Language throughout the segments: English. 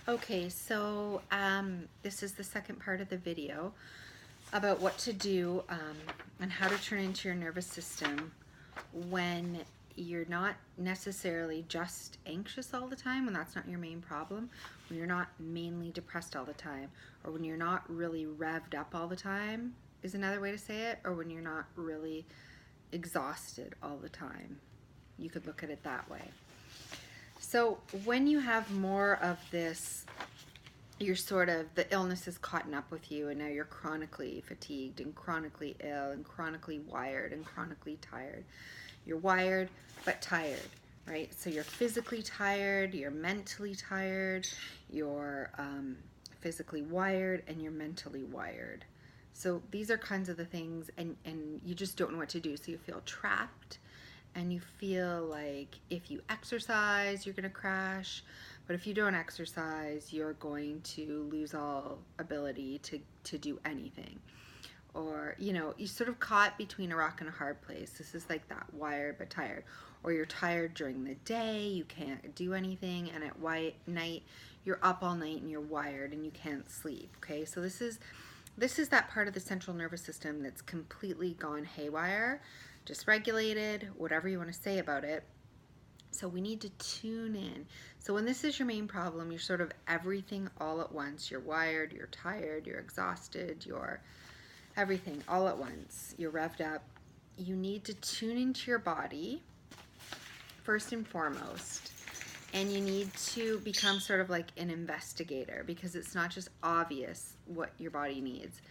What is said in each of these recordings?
Okay, so this is the second part of the video about what to do and how to turn into your nervous system when you're not necessarily just anxious all the time, when that's not your main problem, when you're not mainly depressed all the time, or when you're not really revved up all the time, is another way to say it, or when you're not really exhausted all the time. You could look at it that way. So when you have more of this, you're sort of, the illness is caught up with you, and now you're chronically fatigued and chronically ill and chronically wired and chronically tired. You're wired but tired, right? So you're physically tired, you're mentally tired, you're physically wired, and you're mentally wired. So these are kinds of the things, and you just don't know what to do. So you feel trapped, and you feel like if you exercise, you're going to crash. But if you don't exercise, you're going to lose all ability to do anything. Or, you know, you're sort of caught between a rock and a hard place. This is like that, wired but tired. Or you're tired during the day, you can't do anything, and at night, you're up all night and you're wired and you can't sleep, okay? So this is that part of the central nervous system that's completely gone haywire, dysregulated, whatever you want to say about it. So we need to tune in. So when this is your main problem, you're sort of everything all at once. You're wired, you're tired, you're exhausted, you're everything all at once. You're revved up. You need to tune into your body first and foremost. And you need to become sort of like an investigator, because it's not just obvious what your body needs.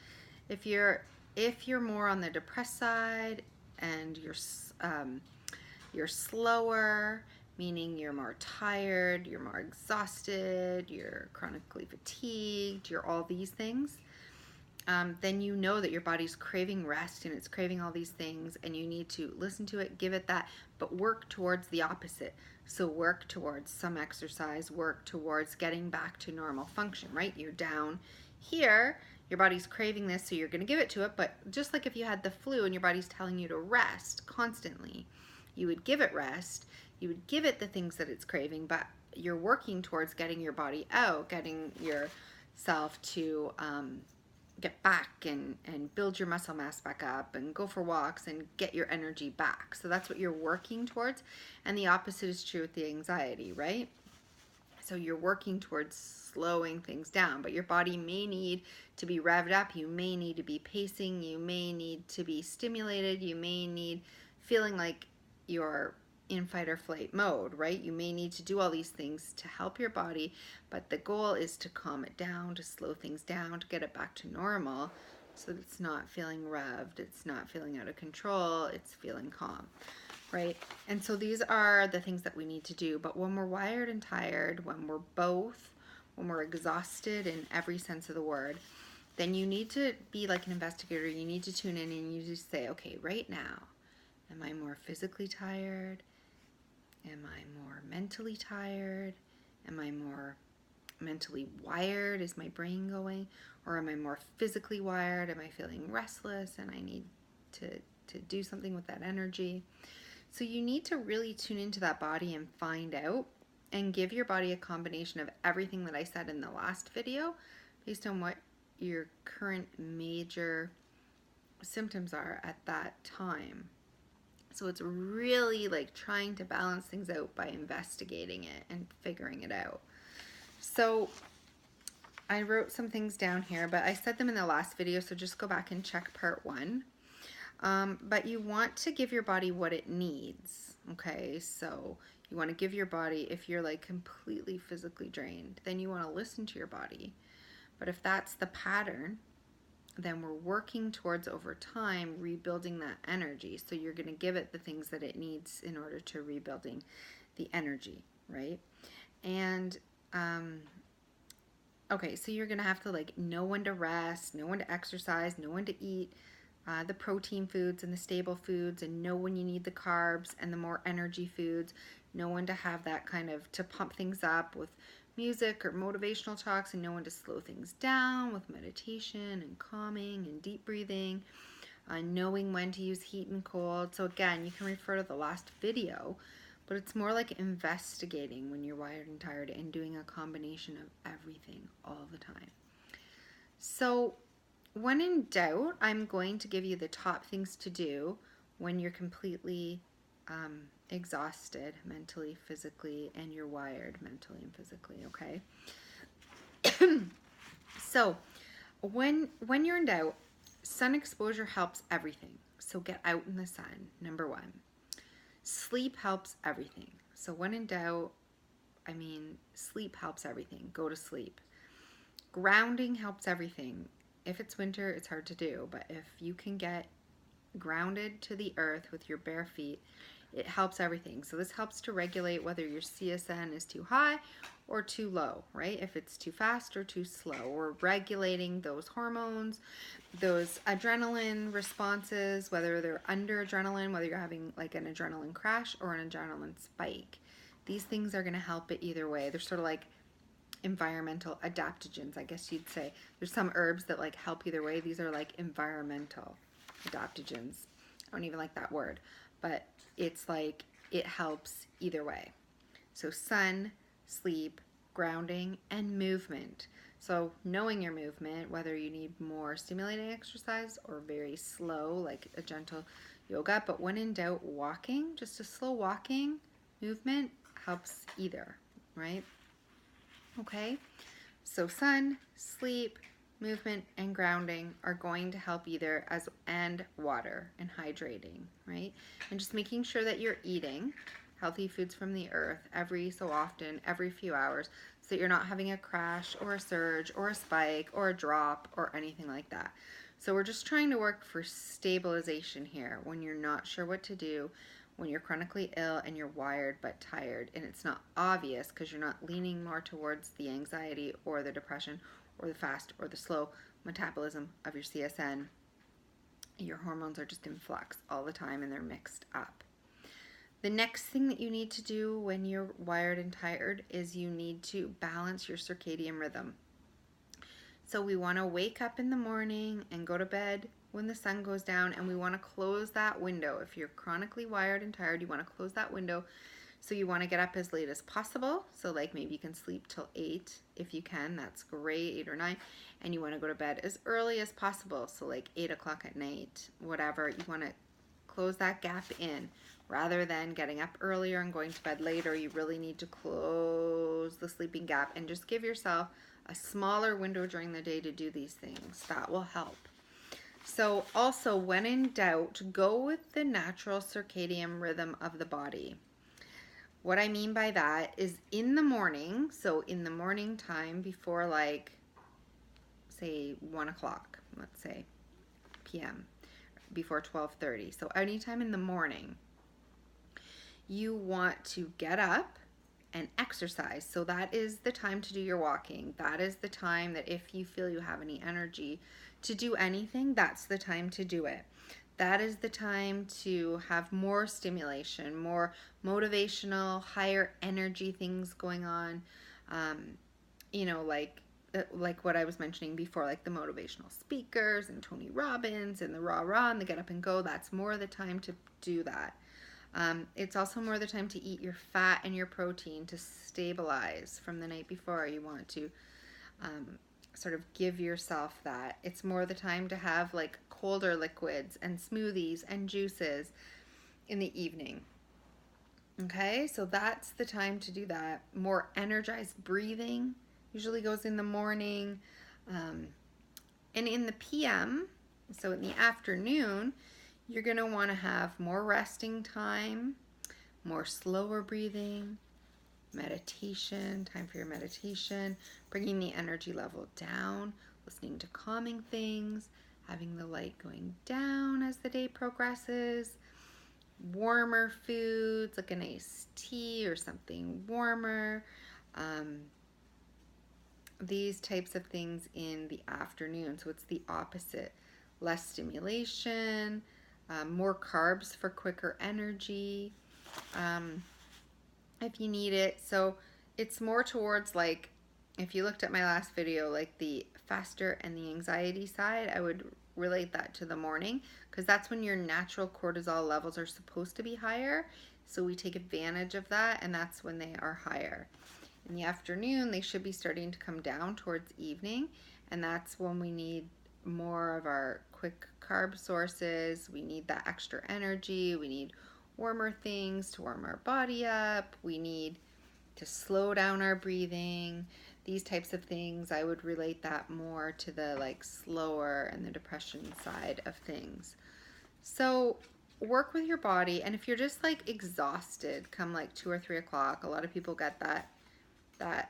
If you're more on the depressed side and you're slower, meaning you're more tired, you're more exhausted, you're chronically fatigued, you're all these things, then you know that your body's craving rest and it's craving all these things, and you need to listen to it, give it that, but work towards the opposite. So work towards some exercise, work towards getting back to normal function, right? You're down here, your body's craving this, so you're going to give it to it. But just like if you had the flu and your body's telling you to rest constantly, you would give it rest, you would give it the things that it's craving, but you're working towards getting your body out, getting yourself to get back and build your muscle mass back up and go for walks and get your energy back. So that's what you're working towards. And the opposite is true with the anxiety, right? So you're working towards slowing things down, but your body may need to be revved up. You may need to be pacing. You may need to be stimulated. You may need feeling like you're in fight or flight mode, right? You may need to do all these things to help your body, but the goal is to calm it down, to slow things down, to get it back to normal, so that it's not feeling revved, it's not feeling out of control, it's feeling calm, right? And so these are the things that we need to do. But when we're wired and tired, when we're exhausted in every sense of the word, then you need to be like an investigator. You need to tune in and you just say, okay, right now, am I more physically tired? Am I more mentally tired? Am I more mentally wired? Is my brain going? Or am I more physically wired? Am I feeling restless and I need to do something with that energy? So you need to really tune into that body and find out, and give your body a combination of everything that I said in the last video based on what your current major symptoms are at that time. So it's really like trying to balance things out by investigating it and figuring it out. So I wrote some things down here, but I said them in the last video, so just go back and check part 1. But you want to give your body what it needs, okay? So you want to give your body, if you're like completely physically drained, then you want to listen to your body. But if that's the pattern, then we're working towards, over time, rebuilding that energy. So you're going to give it the things that it needs in order to rebuilding the energy, right? And okay, so you're going to have to like know when to rest, know when to exercise, know when to eat the protein foods and the stable foods, and know when you need the carbs and the more energy foods, know when to have that kind of, to pump things up with music or motivational talks, and know when to slow things down with meditation and calming and deep breathing, knowing when to use heat and cold. So again, you can refer to the last video, but it's more like investigating when you're wired and tired and doing a combination of everything all the time. So when in doubt, I'm going to give you the top things to do when you're completely exhausted mentally, physically, and you're wired mentally and physically, okay? So when you're in doubt, sun exposure helps everything. So get out in the sun, number one. Sleep helps everything. So when in doubt, I mean, sleep helps everything. Go to sleep. Grounding helps everything. If it's winter, it's hard to do, but if you can get grounded to the earth with your bare feet, it helps everything. So this helps to regulate whether your CSN is too high or too low, right? If it's too fast or too slow. We're regulating those hormones, those adrenaline responses, whether they're under adrenaline, whether you're having like an adrenaline crash or an adrenaline spike. These things are going to help it either way. They're sort of like environmental adaptogens, I guess you'd say. There's some herbs that like help either way. These are like environmental adaptogens. I don't even like that word, but it's like it helps either way. So sun, sleep, grounding, and movement. So knowing your movement, whether you need more stimulating exercise or very slow, like a gentle yoga, but when in doubt, walking, just a slow walking movement helps either, right? Okay, so sun, sleep, movement, and grounding are going to help either, and water and hydrating, right? And just making sure that you're eating healthy foods from the earth every so often, every few hours, so that you're not having a crash or a surge or a spike or a drop or anything like that. So we're just trying to work for stabilization here when you're not sure what to do, when you're chronically ill and you're wired but tired, and it's not obvious because you're not leaning more towards the anxiety or the depression or the fast or the slow metabolism of your CSN. Your hormones are just in flux all the time and they're mixed up. The next thing that you need to do when you're wired and tired is you need to balance your circadian rhythm. So we want to wake up in the morning and go to bed when the sun goes down, and we want to close that window. If you're chronically wired and tired, you want to close that window. So you want to get up as late as possible. So like maybe you can sleep till 8 if you can, that's great, 8 or 9. And you want to go to bed as early as possible. So like 8 o'clock at night, whatever. You want to close that gap in rather than getting up earlier and going to bed later. You really need to close the sleeping gap and just give yourself a smaller window during the day to do these things. That will help. So also, when in doubt, go with the natural circadian rhythm of the body. What I mean by that is in the morning, so in the morning time before like, say 1 o'clock, let's say p.m., before 12:30. So anytime in the morning, you want to get up and exercise. So that is the time to do your walking. That is the time that if you feel you have any energy to do anything, that's the time to do it. That is the time to have more stimulation, more motivational, higher energy things going on. Like what I was mentioning before, like the motivational speakers and Tony Robbins and the rah-rah and the get up and go. That's more the time to do that. It's also more the time to eat your fat and your protein to stabilize from the night before. You want to sort of give yourself that. It's more the time to have like colder liquids and smoothies and juices in the evening. Okay, so that's the time to do that. More energized breathing usually goes in the morning. And in the PM, so in the afternoon, you're going to want to have more resting time, more slower breathing, meditation, time for your meditation, bringing the energy level down, listening to calming things, having the light going down as the day progresses, warmer foods like an iced tea or something warmer, these types of things in the afternoon. So it's the opposite, less stimulation, more carbs for quicker energy if you need it. So it's more towards like, if you looked at my last video, like the faster and the anxiety side, I would relate that to the morning because that's when your natural cortisol levels are supposed to be higher. So we take advantage of that, and that's when they are higher. In the afternoon, they should be starting to come down towards evening, and that's when we need more of our quick carb sources. We need that extra energy. We need warmer things to warm our body up. We need to slow down our breathing. These types of things, I would relate that more to the like slower and the depression side of things. So work with your body, and if you're just like exhausted come like 2 or 3 o'clock, a lot of people get that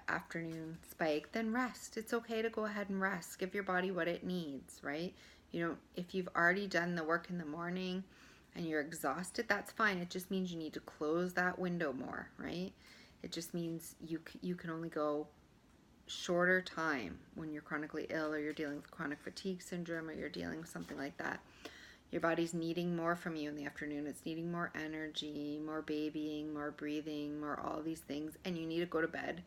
afternoon spike, then rest. It's okay to go ahead and rest. Give your body what it needs, right? You know, if you've already done the work in the morning and you're exhausted, that's fine. It just means you need to close that window more, right? It just means you can only go shorter time when you're chronically ill, or you're dealing with chronic fatigue syndrome, or you're dealing with something like that. Your body's needing more from you in the afternoon. It's needing more energy, more babying, more breathing, more all these things, and you need to go to bed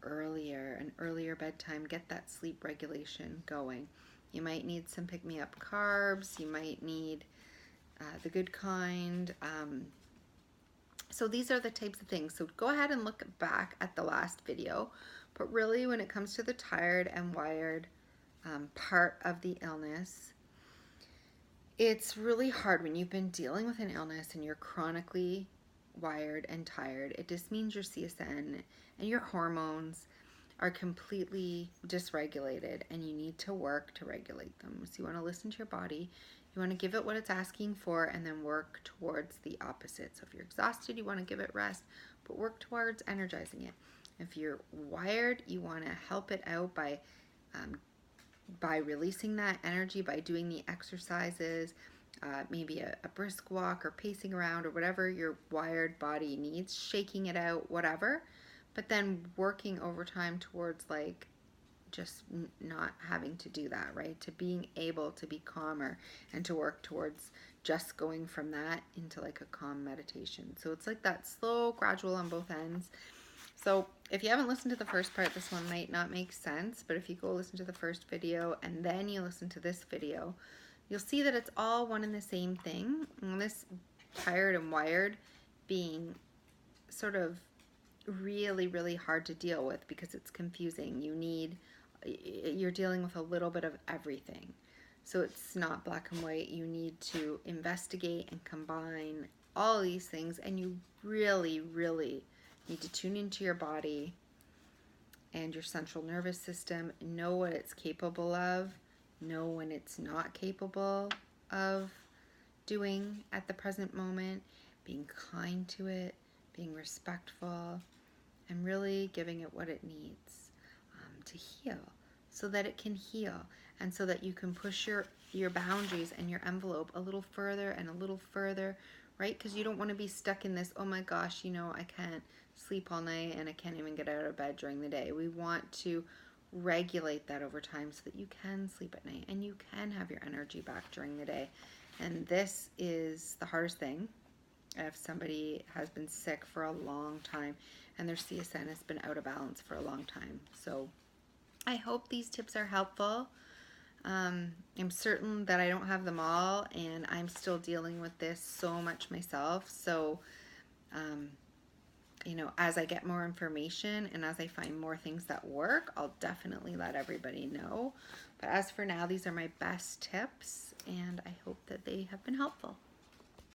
earlier, an earlier bedtime. Get that sleep regulation going. You might need some pick-me-up carbs. You might need the good kind. So these are the types of things. So go ahead and look back at the last video. But really, when it comes to the tired and wired part of the illness, it's really hard when you've been dealing with an illness and you're chronically wired and tired. It just means your CSN and your hormones are completely dysregulated, and you need to work to regulate them. So you want to listen to your body. You want to give it what it's asking for, and then work towards the opposite. So if you're exhausted, you want to give it rest, but work towards energizing it. If you're wired, you want to help it out by releasing that energy, by doing the exercises, maybe a brisk walk or pacing around or whatever your wired body needs, shaking it out, whatever. But then working overtime towards like just not having to do that, right? To being able to be calmer and to work towards just going from that into like a calm meditation. So it's like that slow, gradual on both ends. So if you haven't listened to the first part, this one might not make sense, but if you go listen to the first video and then you listen to this video, you'll see that it's all one and the same thing. And this tired and wired being sort of really, really hard to deal with because it's confusing. You're dealing with a little bit of everything. So it's not black and white. You need to investigate and combine all these things, and you really, really need to tune into your body and your central nervous system, know what it's capable of, know when it's not capable of doing at the present moment, being kind to it, being respectful, and really giving it what it needs to heal, so that it can heal, and so that you can push your boundaries and your envelope a little further and a little further, right? Because you don't want to be stuck in this, oh my gosh, you know, I can't sleep all night and I can't even get out of bed during the day. We want to regulate that over time so that you can sleep at night and you can have your energy back during the day. And this is the hardest thing if somebody has been sick for a long time and their CSN has been out of balance for a long time. So I hope these tips are helpful. I'm certain that I don't have them all, and I'm still dealing with this so much myself. So, you know, as I get more information and as I find more things that work, I'll definitely let everybody know. But as for now, these are my best tips, and I hope that they have been helpful.